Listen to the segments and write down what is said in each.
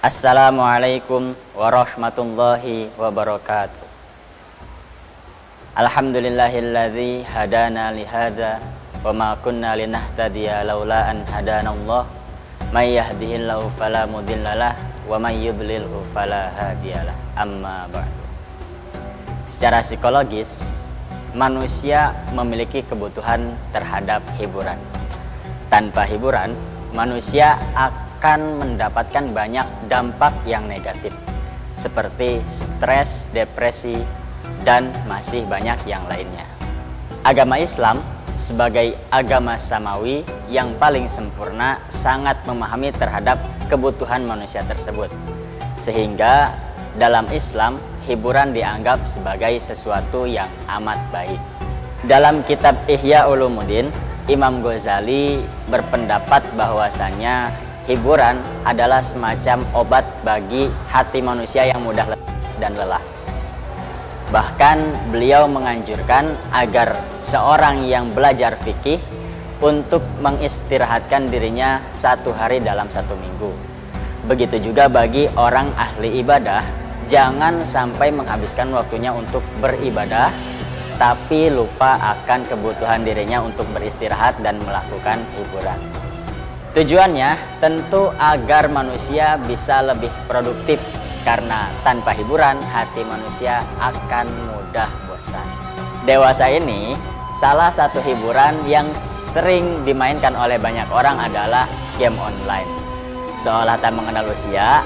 Assalamualaikum warahmatullahi wabarakatuh. Alhamdulillahilladzi hadana lihadza wa ma kunna linahtadiya laula an hadanallah. May yahdihillahu fala mudhillalah wa may yudlilhu fala hadiyalah. Amma ba'du. Secara psikologis, manusia memiliki kebutuhan terhadap hiburan. Tanpa hiburan, manusia akan mendapatkan banyak dampak yang negatif seperti stres, depresi, dan masih banyak yang lainnya. Agama Islam sebagai agama samawi yang paling sempurna sangat memahami terhadap kebutuhan manusia tersebut. Sehingga dalam Islam, hiburan dianggap sebagai sesuatu yang amat baik. Dalam kitab Ihya Ulumuddin, Imam Ghazali berpendapat bahwasannya hiburan adalah semacam obat bagi hati manusia yang mudah letih dan lelah. Bahkan beliau menganjurkan agar seorang yang belajar fikih untuk mengistirahatkan dirinya 1 hari dalam 1 minggu. Begitu juga bagi orang ahli ibadah, jangan sampai menghabiskan waktunya untuk beribadah tapi lupa akan kebutuhan dirinya untuk beristirahat dan melakukan hiburan. Tujuannya tentu agar manusia bisa lebih produktif, karena tanpa hiburan hati manusia akan mudah bosan. Dewasa ini, salah satu hiburan yang sering dimainkan oleh banyak orang adalah game online. Seolah tak mengenal usia,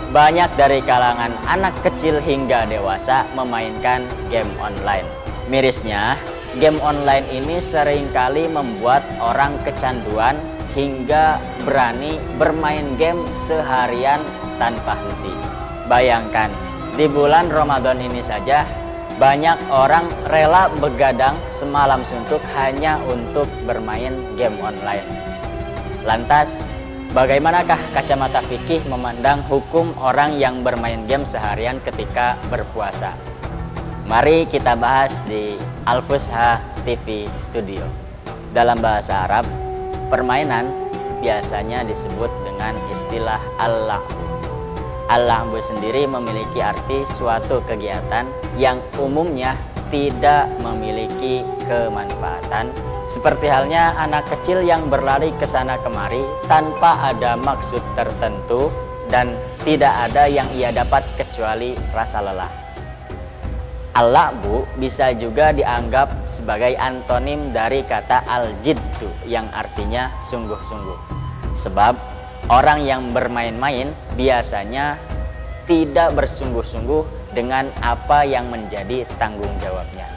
banyak dari kalangan anak kecil hingga dewasa memainkan game online. Mirisnya, game online ini seringkali membuat orang kecanduan hingga berani bermain game seharian tanpa henti. Bayangkan, di bulan Ramadan ini saja banyak orang rela begadang semalam suntuk hanya untuk bermain game online. Lantas, bagaimanakah kacamata fikih memandang hukum orang yang bermain game seharian ketika berpuasa? Mari kita bahas di Al-Fusha TV Studio. Dalam bahasa Arab, permainan biasanya disebut dengan istilah al-la'bu. Al-la'bu sendiri memiliki arti suatu kegiatan yang umumnya tidak memiliki kemanfaatan, seperti halnya anak kecil yang berlari ke sana kemari tanpa ada maksud tertentu dan tidak ada yang ia dapat kecuali rasa lelah. Al-la'bu bisa juga dianggap sebagai antonim dari kata al-jiddu yang artinya sungguh-sungguh. Sebab orang yang bermain-main biasanya tidak bersungguh-sungguh dengan apa yang menjadi tanggung jawabnya.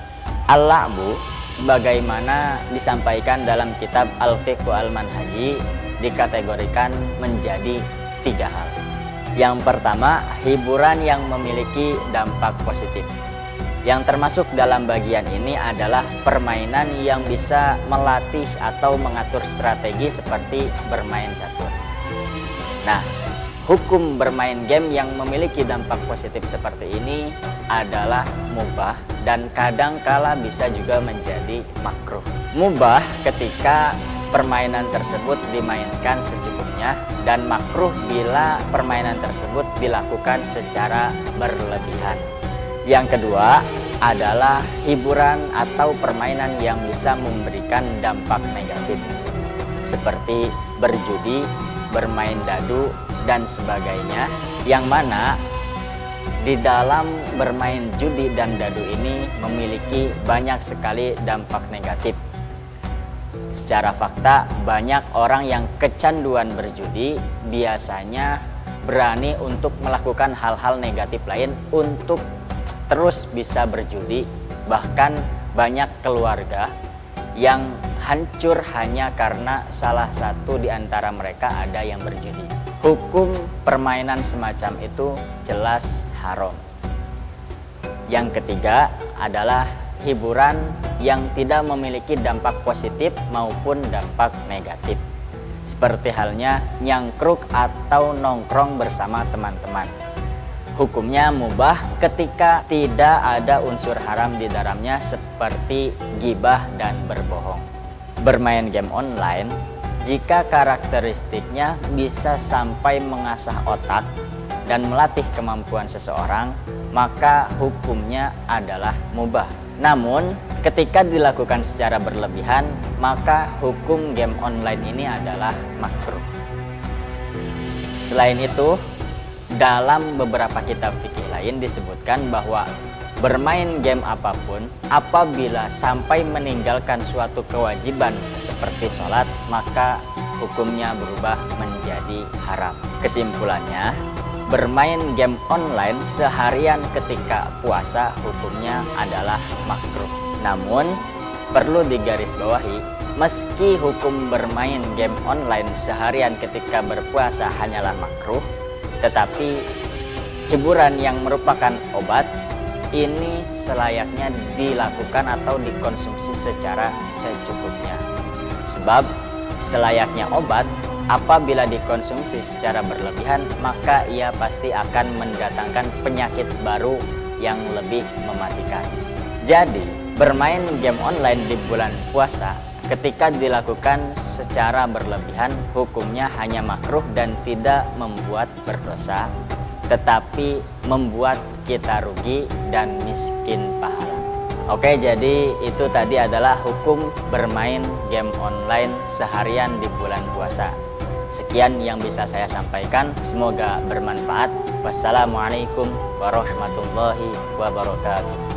Al-la'bu sebagaimana disampaikan dalam kitab Al-Fiqhu Al-Manhaji dikategorikan menjadi 3 hal. Yang pertama, hiburan yang memiliki dampak positif. Yang termasuk dalam bagian ini adalah permainan yang bisa melatih atau mengatur strategi seperti bermain catur. Nah, hukum bermain game yang memiliki dampak positif seperti ini adalah mubah dan kadang kala bisa juga menjadi makruh. Mubah ketika permainan tersebut dimainkan secukupnya, dan makruh bila permainan tersebut dilakukan secara berlebihan. Yang kedua adalah hiburan atau permainan yang bisa memberikan dampak negatif seperti berjudi, bermain dadu, dan sebagainya, yang mana di dalam bermain judi dan dadu ini memiliki banyak sekali dampak negatif. Secara fakta, banyak orang yang kecanduan berjudi biasanya berani untuk melakukan hal-hal negatif lain untuk terus bisa berjudi. Bahkan banyak keluarga yang hancur hanya karena salah satu di antara mereka ada yang berjudi. Hukum permainan semacam itu jelas haram. Yang ketiga adalah hiburan yang tidak memiliki dampak positif maupun dampak negatif, seperti halnya nyangkruk atau nongkrong bersama teman-teman. Hukumnya mubah ketika tidak ada unsur haram di dalamnya seperti ghibah dan berbohong. Bermain game online jika karakteristiknya bisa sampai mengasah otak dan melatih kemampuan seseorang, maka hukumnya adalah mubah. Namun, ketika dilakukan secara berlebihan, maka hukum game online ini adalah makruh. Selain itu, dalam beberapa kitab fikih lain disebutkan bahwa bermain game apapun, apabila sampai meninggalkan suatu kewajiban seperti sholat, maka hukumnya berubah menjadi haram. Kesimpulannya, bermain game online seharian ketika puasa hukumnya adalah makruh. Namun, perlu digarisbawahi, meski hukum bermain game online seharian ketika berpuasa hanyalah makruh, tetapi hiburan yang merupakan obat ini selayaknya dilakukan atau dikonsumsi secara secukupnya. Sebab selayaknya obat, apabila dikonsumsi secara berlebihan, maka ia pasti akan mendatangkan penyakit baru yang lebih mematikan. Jadi, bermain game online di bulan puasa ketika dilakukan secara berlebihan hukumnya hanya makruh dan tidak membuat berdosa, tetapi membuat kita rugi dan miskin pahala. Oke, jadi itu tadi adalah hukum bermain game online seharian di bulan puasa. Sekian yang bisa saya sampaikan, semoga bermanfaat. Wassalamualaikum warahmatullahi wabarakatuh.